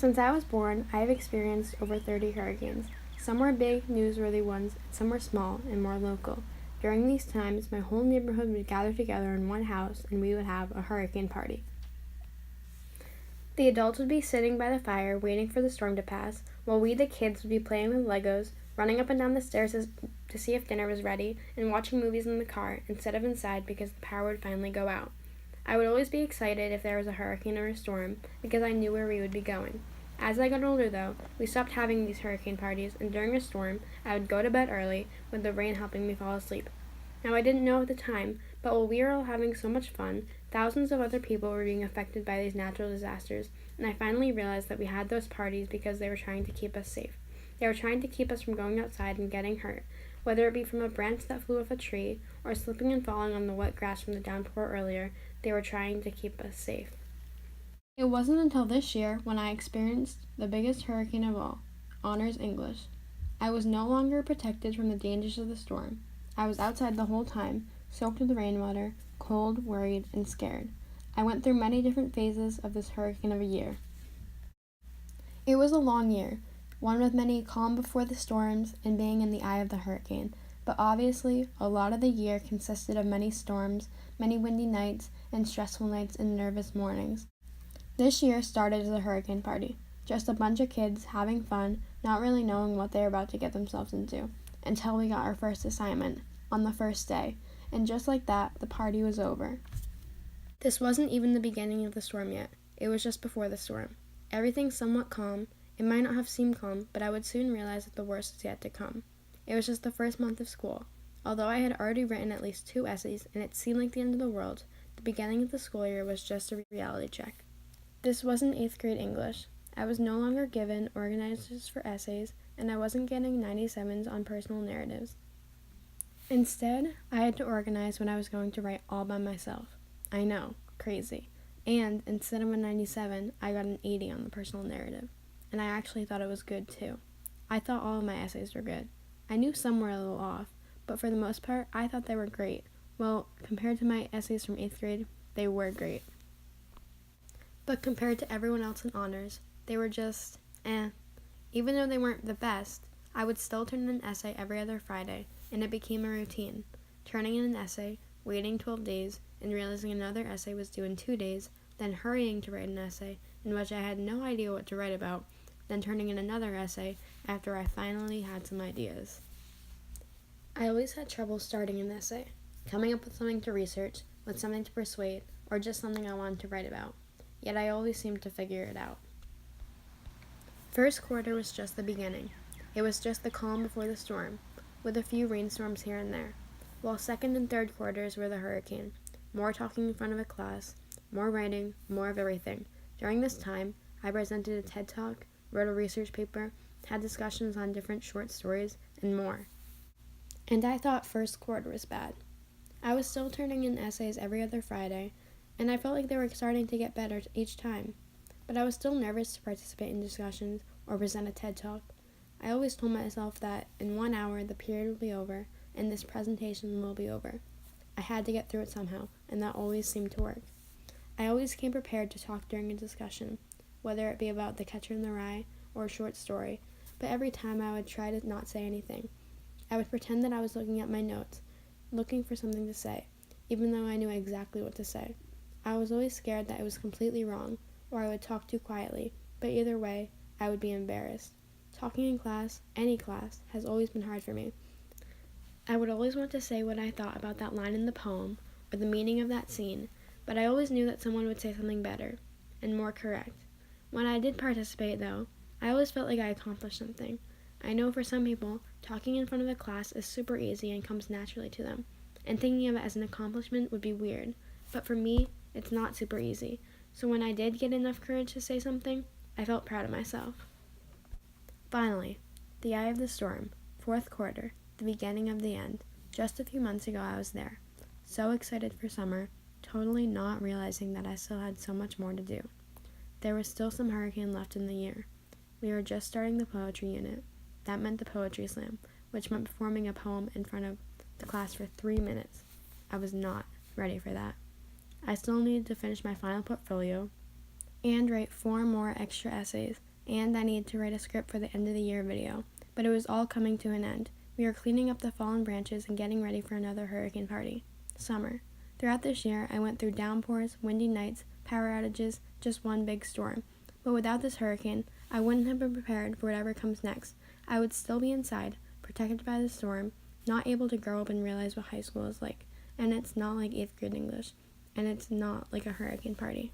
Since I was born, I have experienced over 30 hurricanes. Some were big, newsworthy ones, and some were small and more local. During these times, my whole neighborhood would gather together in one house and we would have a hurricane party. The adults would be sitting by the fire waiting for the storm to pass, while we, the kids, would be playing with Legos, running up and down the stairs to see if dinner was ready, and watching movies in the car instead of inside because the power would finally go out. I would always be excited if there was a hurricane or a storm because I knew where we would be going. As I got older, though, we stopped having these hurricane parties, and during a storm, I would go to bed early, with the rain helping me fall asleep. Now, I didn't know at the time, but while we were all having so much fun, thousands of other people were being affected by these natural disasters, and I finally realized that we had those parties because they were trying to keep us safe. They were trying to keep us from going outside and getting hurt, whether it be from a branch that flew off a tree or slipping and falling on the wet grass from the downpour earlier. They were trying to keep us safe. It wasn't until this year when I experienced the biggest hurricane of all, Honors English. I was no longer protected from the dangers of the storm. I was outside the whole time, soaked with rainwater, cold, worried, and scared. I went through many different phases of this hurricane of a year. It was a long year, one with many calm before the storms and being in the eye of the hurricane, but obviously a lot of the year consisted of many storms, many windy nights, and stressful nights and nervous mornings. This year started as a hurricane party, just a bunch of kids having fun, not really knowing what they were about to get themselves into, until we got our first assignment, on the first day, and just like that, the party was over. This wasn't even the beginning of the storm yet. It was just before the storm. Everything somewhat calm. It might not have seemed calm, but I would soon realize that the worst was yet to come. It was just the first month of school. Although I had already written at least 2 essays, and it seemed like the end of the world, the beginning of the school year was just a reality check. This wasn't 8th grade English. I was no longer given organizers for essays, and I wasn't getting 97s on personal narratives. Instead, I had to organize when I was going to write all by myself. I know, crazy. And instead of a 97, I got an 80 on the personal narrative. And I actually thought it was good too. I thought all of my essays were good. I knew some were a little off, but for the most part, I thought they were great. Well, compared to my essays from 8th grade, they were great. But compared to everyone else in honors, they were just, Even though they weren't the best, I would still turn in an essay every other Friday, and it became a routine. Turning in an essay, waiting 12 days, and realizing another essay was due in 2 days, then hurrying to write an essay in which I had no idea what to write about, then turning in another essay after I finally had some ideas. I always had trouble starting an essay, coming up with something to research, with something to persuade, or just something I wanted to write about. Yet I always seemed to figure it out. First quarter was just the beginning. It was just the calm before the storm, with a few rainstorms here and there, while second and third quarters were the hurricane. More talking in front of a class, more writing, more of everything. During this time, I presented a TED Talk, wrote a research paper, had discussions on different short stories, and more. And I thought first quarter was bad. I was still turning in essays every other Friday, and I felt like they were starting to get better each time. But I was still nervous to participate in discussions or present a TED Talk. I always told myself that in 1 hour the period will be over, and this presentation will be over. I had to get through it somehow, and that always seemed to work. I always came prepared to talk during a discussion, whether it be about The Catcher in the Rye or a short story, but every time I would try to not say anything. I would pretend that I was looking at my notes, looking for something to say, even though I knew exactly what to say. I was always scared that it was completely wrong, or I would talk too quietly, but either way, I would be embarrassed. Talking in class, any class, has always been hard for me. I would always want to say what I thought about that line in the poem, or the meaning of that scene, but I always knew that someone would say something better, and more correct. When I did participate, though, I always felt like I accomplished something. I know for some people, talking in front of a class is super easy and comes naturally to them, and thinking of it as an accomplishment would be weird, but for me, it's not super easy, so when I did get enough courage to say something, I felt proud of myself. Finally, the eye of the storm, fourth quarter, the beginning of the end. Just a few months ago I was there, so excited for summer, totally not realizing that I still had so much more to do. There was still some hurricane left in the year. We were just starting the poetry unit. That meant the poetry slam, which meant performing a poem in front of the class for 3 minutes. I was not ready for that. I still needed to finish my final portfolio, and write 4 more extra essays, and I needed to write a script for the end of the year video. But it was all coming to an end. We were cleaning up the fallen branches and getting ready for another hurricane party. Summer. Throughout this year, I went through downpours, windy nights, power outages, just one big storm. But without this hurricane, I wouldn't have been prepared for whatever comes next. I would still be inside, protected by the storm, not able to grow up and realize what high school is like. And it's not like 8th grade English. And it's not like a hurricane party.